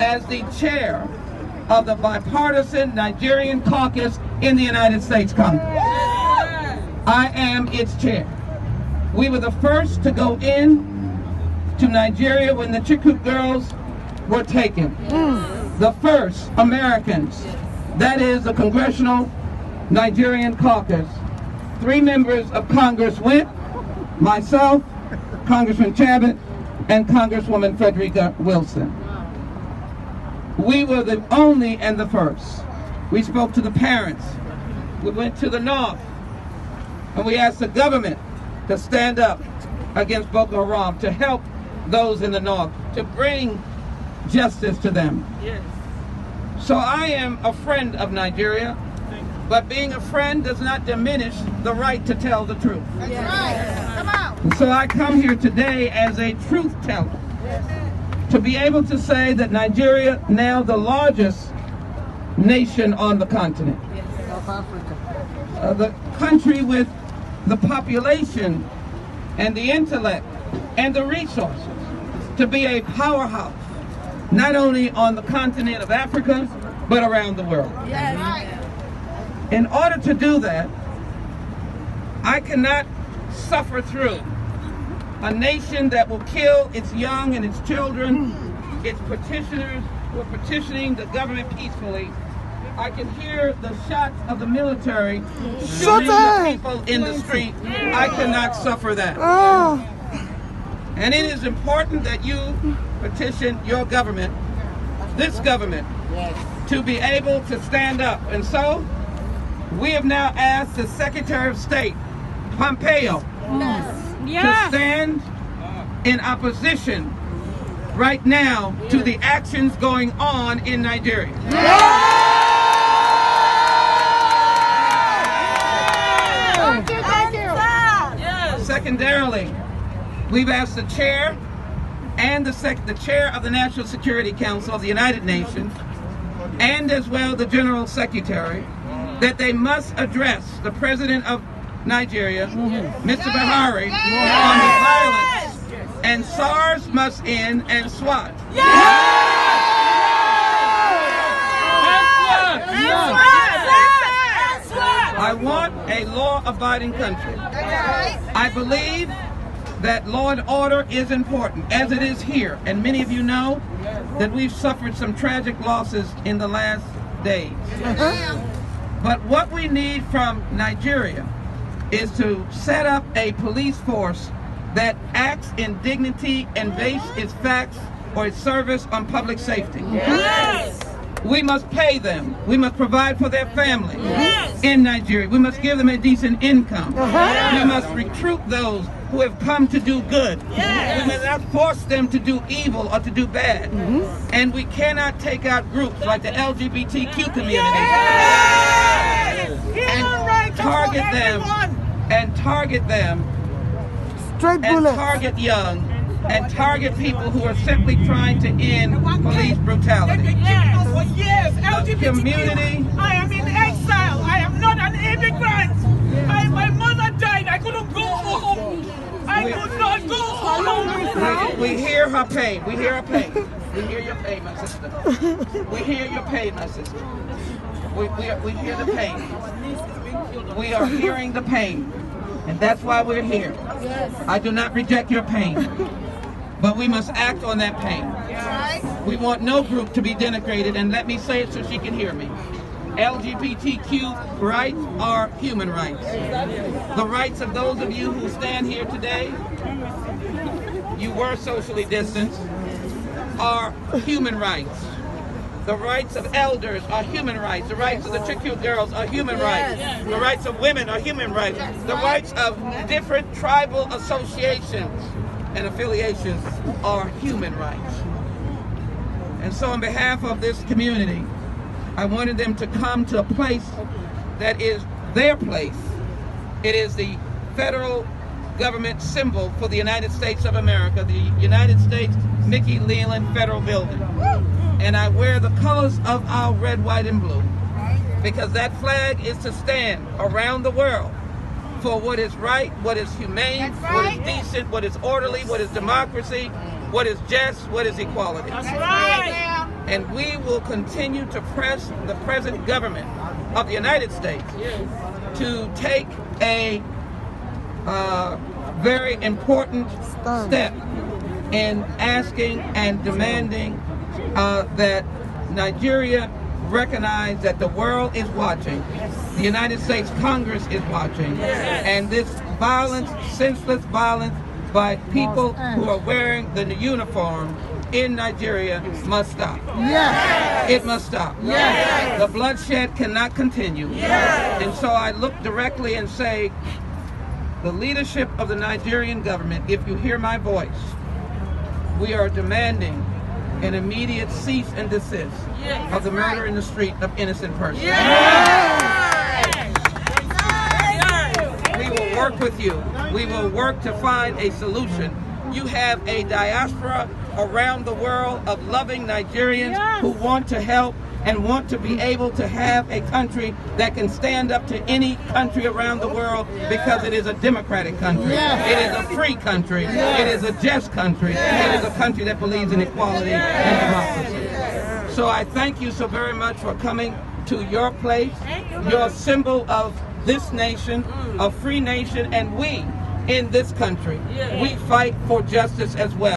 as the chair of the bipartisan Nigerian caucus in the United States Congress. I am its chair. We were the first to go in to Nigeria when the Chukwu girls were taken. The first Americans. That is the Congressional Nigerian Caucus. 3 members of Congress went, myself, Congressman Chabot, and Congresswoman Frederica Wilson. We were the only and the first. We spoke to the parents. We went to the north, and we asked the government to stand up against Boko Haram, to help those in the north, to bring justice to them. Yes. So I am a friend of Nigeria, but being a friend does not diminish the right to tell the truth. That's right. Come on. And so I come here today as a truth teller, to be able to say that Nigeria, now the largest nation on the continent, South Africa, the country with the population and the intellect and the resources to be a powerhouse, not only on the continent of Africa, but around the world. Yes. In order to do that, I cannot suffer through a nation that will kill its young and its children, its petitioners who are petitioning the government peacefully. I can hear the shots of the military shooting the people in the street. I cannot suffer that. And it is important that you petition your government, this government, to be able to stand up. And so, we have now asked the Secretary of State, Pompeo, to stand in opposition right now to the actions going on in Nigeria. Secondarily, we've asked the chair and the chair of the National Security Council of the United Nations, and as well the General Secretary, that they must address the President of Nigeria, Mr. Buhari, on the violence, and SARS must end, and SWAT. I want a law-abiding country. I believe that law and order is important, as it is here. And many of you know that we've suffered some tragic losses in the last days. But what we need from Nigeria is to set up a police force that acts in dignity and base its facts or its service on public safety. Yes. We must pay them. We must provide for their families in Nigeria. We must give them a decent income. We must recruit those who have come to do good. We must not force them to do evil or to do bad. And we cannot take out groups like the LGBTQ community and target them and target young and target people who are simply trying to end police brutality. For years, LGBTQ. Community. I am in exile. I am not an immigrant. My mother died. I couldn't go home. I could not go home. We hear her pain. We hear her pain. We hear your pain, my sister. We hear your pain, my sister. We hear the pain. We are hearing the pain. And that's why we're here. I do not reject your pain. But we must act on that pain. We want no group to be denigrated, and let me say it so she can hear me. LGBTQ rights are human rights. The rights of those of you who stand here today, you were socially distanced, are human rights. The rights of elders are human rights. The rights of the Chukwu girls are human rights. The rights of women are human rights. The rights of different tribal associations and affiliations are human rights. And so on behalf of this community, I wanted them to come to a place that is their place. It is the federal government symbol for the United States of America, the United States Mickey Leland Federal Building. And I wear the colors of our red, white, and blue, because that flag is to stand around the world for what is right, what is humane, what is decent, what is orderly, what is democracy, what is just, what is equality. That's right. And we will continue to press the present government of the United States to take a very important step in asking and demanding that Nigeria recognize that the world is watching, the United States Congress is watching, and this violence, senseless violence by people who are wearing the uniform in Nigeria must stop. Yes. It must stop. Yes. The bloodshed cannot continue. Yes. And so I look directly and say, the leadership of the Nigerian government, if you hear my voice, we are demanding an immediate cease and desist of the murder in the street of innocent persons. We will work with you. We will work to find a solution. You have a diaspora around the world of loving Nigerians who want to help and want to be able to have a country that can stand up to any country around the world because it is a democratic country. It is a free country. It is a just country. It is a country that believes in equality and democracy. So I thank you so very much for coming to your place, your symbol of this nation, a free nation, and we in this country, we fight for justice as well.